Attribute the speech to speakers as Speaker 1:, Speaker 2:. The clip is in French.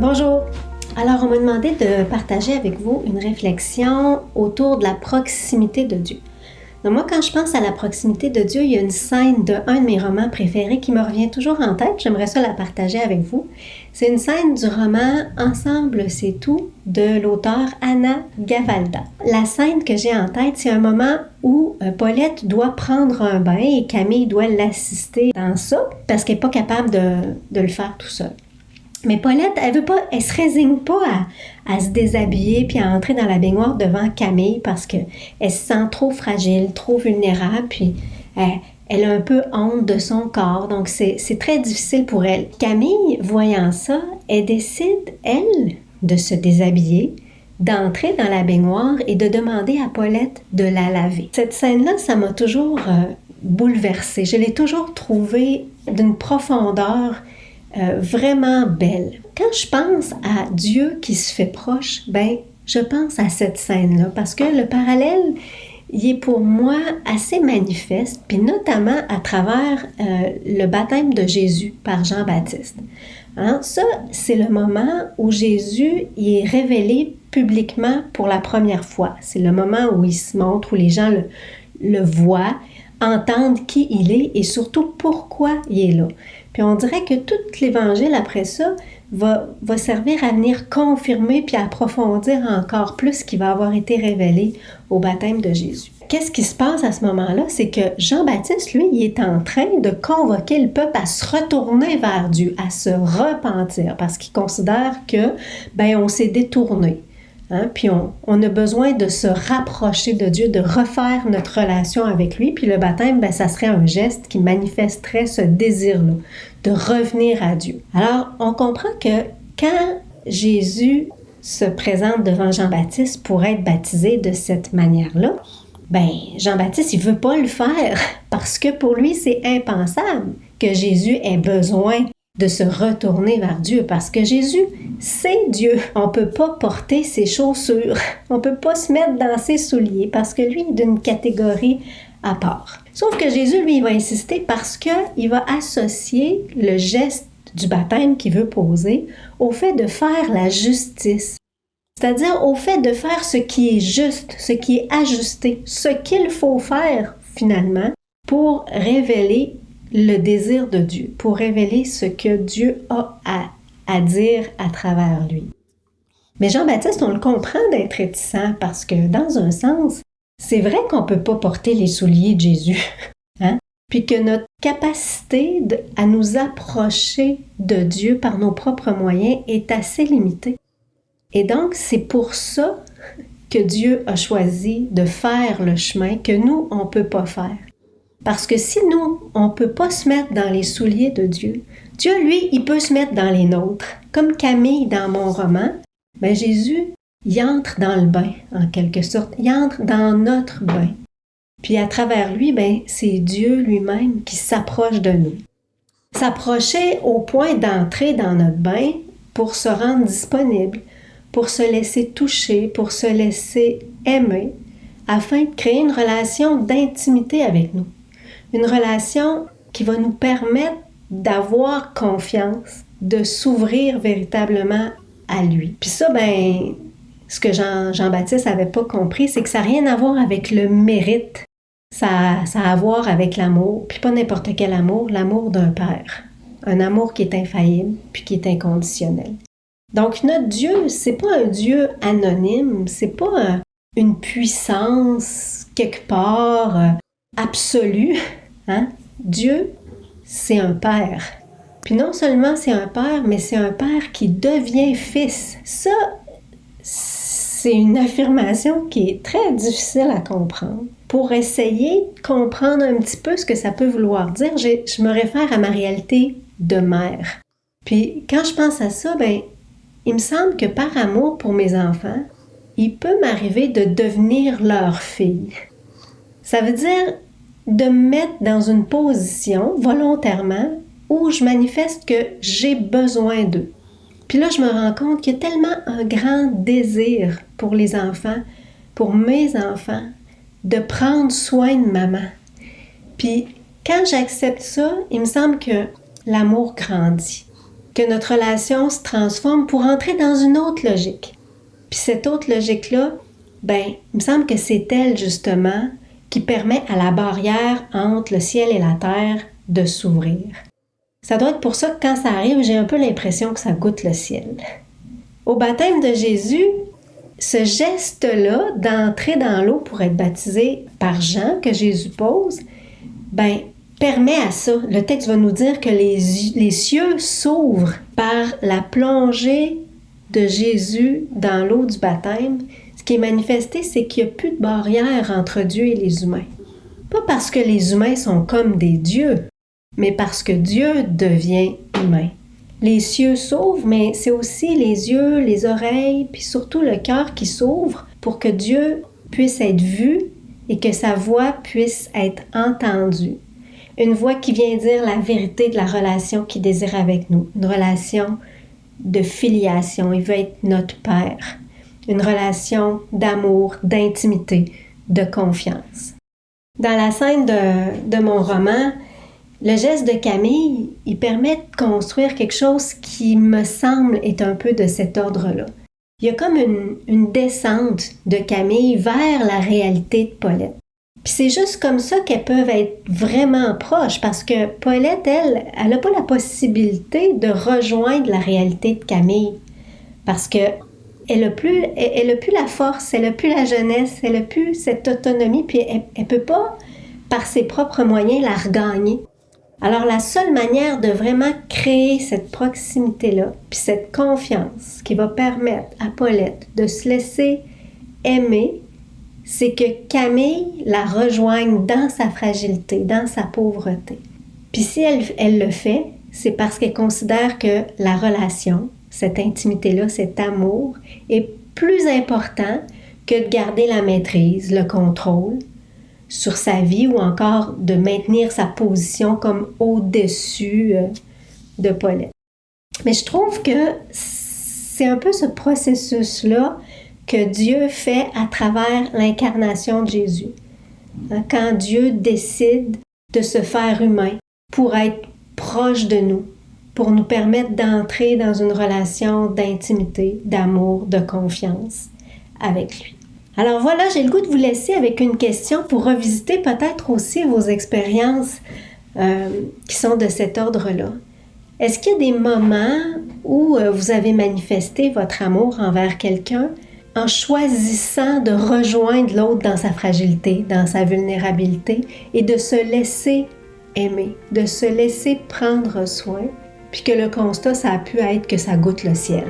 Speaker 1: Bonjour! Alors, on m'a demandé de partager avec vous une réflexion autour de la proximité de Dieu. Donc moi, quand je pense à la proximité de Dieu, il y a une scène d'un de mes romans préférés qui me revient toujours en tête. J'aimerais ça la partager avec vous. C'est une scène du roman « Ensemble, c'est tout » de l'auteur Anna Gavalda. La scène que j'ai en tête, c'est un moment où Paulette doit prendre un bain et Camille doit l'assister dans ça parce qu'elle n'est pas capable de le faire tout seul. Mais Paulette, elle se résigne pas à se déshabiller puis à entrer dans la baignoire devant Camille parce que elle se sent trop fragile, trop vulnérable, puis elle a un peu honte de son corps, donc c'est très difficile pour elle. Camille, voyant ça, elle décide, elle, de se déshabiller, d'entrer dans la baignoire et de demander à Paulette de la laver. Cette scène-là, ça m'a toujours bouleversée. Je l'ai toujours trouvée d'une profondeur vraiment belle. Quand je pense à Dieu qui se fait proche, je pense à cette scène-là parce que le parallèle, il est pour moi assez manifeste, puis notamment à travers le baptême de Jésus par Jean-Baptiste. Hein? Ça, c'est le moment où Jésus il est révélé publiquement pour la première fois. C'est le moment où il se montre, où les gens le voient, entendent qui il est et surtout pourquoi il est là. Puis on dirait que tout l'Évangile après ça va servir à venir confirmer puis approfondir encore plus ce qui va avoir été révélé au baptême de Jésus. Qu'est-ce qui se passe à ce moment-là? C'est que Jean-Baptiste, lui, il est en train de convoquer le peuple à se retourner vers Dieu, à se repentir parce qu'il considère que, on s'est détourné. Hein? Puis on a besoin de se rapprocher de Dieu, de refaire notre relation avec lui. Puis le baptême, ça serait un geste qui manifesterait ce désir-là, de revenir à Dieu. Alors, on comprend que quand Jésus se présente devant Jean-Baptiste pour être baptisé de cette manière-là, Jean-Baptiste, il veut pas le faire parce que pour lui, c'est impensable que Jésus ait besoin de se retourner vers Dieu parce que Jésus, c'est Dieu. On peut pas porter ses chaussures, on peut pas se mettre dans ses souliers parce que lui est d'une catégorie à part. Sauf que Jésus, lui, il va insister parce qu'il va associer le geste du baptême qu'il veut poser au fait de faire la justice. C'est-à-dire au fait de faire ce qui est juste, ce qui est ajusté, ce qu'il faut faire finalement pour révéler le désir de Dieu, pour révéler ce que Dieu a à dire à travers lui. Mais Jean-Baptiste, on le comprend d'être réticent parce que dans un sens, c'est vrai qu'on ne peut pas porter les souliers de Jésus, hein? Puis que notre capacité à nous approcher de Dieu par nos propres moyens est assez limitée. Et donc, c'est pour ça que Dieu a choisi de faire le chemin que nous, on ne peut pas faire. Parce que si nous, on ne peut pas se mettre dans les souliers de Dieu, Dieu, lui, il peut se mettre dans les nôtres. Comme Camille dans mon roman, Jésus, il entre dans le bain, en quelque sorte. Il entre dans notre bain. Puis à travers lui, c'est Dieu lui-même qui s'approche de nous. S'approcher au point d'entrer dans notre bain pour se rendre disponible, pour se laisser toucher, pour se laisser aimer, afin de créer une relation d'intimité avec nous. Une relation qui va nous permettre d'avoir confiance, de s'ouvrir véritablement à lui. Puis ça, ce que Jean-Baptiste n'avait pas compris, c'est que ça n'a rien à voir avec le mérite. Ça a à voir avec l'amour, puis pas n'importe quel amour, l'amour d'un père. Un amour qui est infaillible, puis qui est inconditionnel. Donc notre Dieu, c'est pas un Dieu anonyme, c'est pas une puissance quelque part absolue. Hein? Dieu, c'est un père. Puis non seulement c'est un père, mais c'est un père qui devient fils. Ça, c'est une affirmation qui est très difficile à comprendre. Pour essayer de comprendre un petit peu ce que ça peut vouloir dire, je me réfère à ma réalité de mère. Puis quand je pense à ça, il me semble que par amour pour mes enfants, il peut m'arriver de devenir leur fille. Ça veut dire de me mettre dans une position volontairement où je manifeste que j'ai besoin d'eux. Puis là, je me rends compte qu'il y a tellement un grand désir pour les enfants, pour mes enfants, de prendre soin de maman. Puis quand j'accepte ça, il me semble que l'amour grandit. que notre relation se transforme pour entrer dans une autre logique. Puis cette autre logique-là, il me semble que c'est elle, justement, qui permet à la barrière entre le ciel et la terre de s'ouvrir. Ça doit être pour ça que quand ça arrive, j'ai un peu l'impression que ça goûte le ciel. Au baptême de Jésus, ce geste-là d'entrer dans l'eau pour être baptisé par Jean, que Jésus pose, permet à ça. Le texte va nous dire que les cieux s'ouvrent par la plongée de Jésus dans l'eau du baptême. Ce qui est manifesté, c'est qu'il n'y a plus de barrière entre Dieu et les humains. Pas parce que les humains sont comme des dieux, mais parce que Dieu devient humain. Les cieux s'ouvrent, mais c'est aussi les yeux, les oreilles, puis surtout le cœur qui s'ouvre pour que Dieu puisse être vu et que sa voix puisse être entendue. Une voix qui vient dire la vérité de la relation qu'il désire avec nous, une relation de filiation. Il veut être notre Père, une relation d'amour, d'intimité, de confiance. Dans la scène de mon roman, le geste de Camille, il permet de construire quelque chose qui me semble être un peu de cet ordre-là. Il y a comme une descente de Camille vers la réalité de Paulette. Puis c'est juste comme ça qu'elles peuvent être vraiment proches, parce que Paulette, elle n'a pas la possibilité de rejoindre la réalité de Camille, parce que elle n'a plus la force, elle n'a plus la jeunesse, elle n'a plus cette autonomie, puis elle ne peut pas, par ses propres moyens, la regagner. Alors la seule manière de vraiment créer cette proximité-là, puis cette confiance qui va permettre à Paulette de se laisser aimer, c'est que Camille la rejoigne dans sa fragilité, dans sa pauvreté. Puis si elle le fait, c'est parce qu'elle considère que la relation, cette intimité-là, cet amour, est plus important que de garder la maîtrise, le contrôle sur sa vie ou encore de maintenir sa position comme au-dessus de Paulette. Mais je trouve que c'est un peu ce processus-là que Dieu fait à travers l'incarnation de Jésus. Quand Dieu décide de se faire humain pour être proche de nous, pour nous permettre d'entrer dans une relation d'intimité, d'amour, de confiance avec lui. Alors voilà, j'ai le goût de vous laisser avec une question pour revisiter peut-être aussi vos expériences qui sont de cet ordre-là. Est-ce qu'il y a des moments où vous avez manifesté votre amour envers quelqu'un en choisissant de rejoindre l'autre dans sa fragilité, dans sa vulnérabilité et de se laisser aimer, de se laisser prendre soin, puis que le constat, ça a pu être que ça goûte le ciel?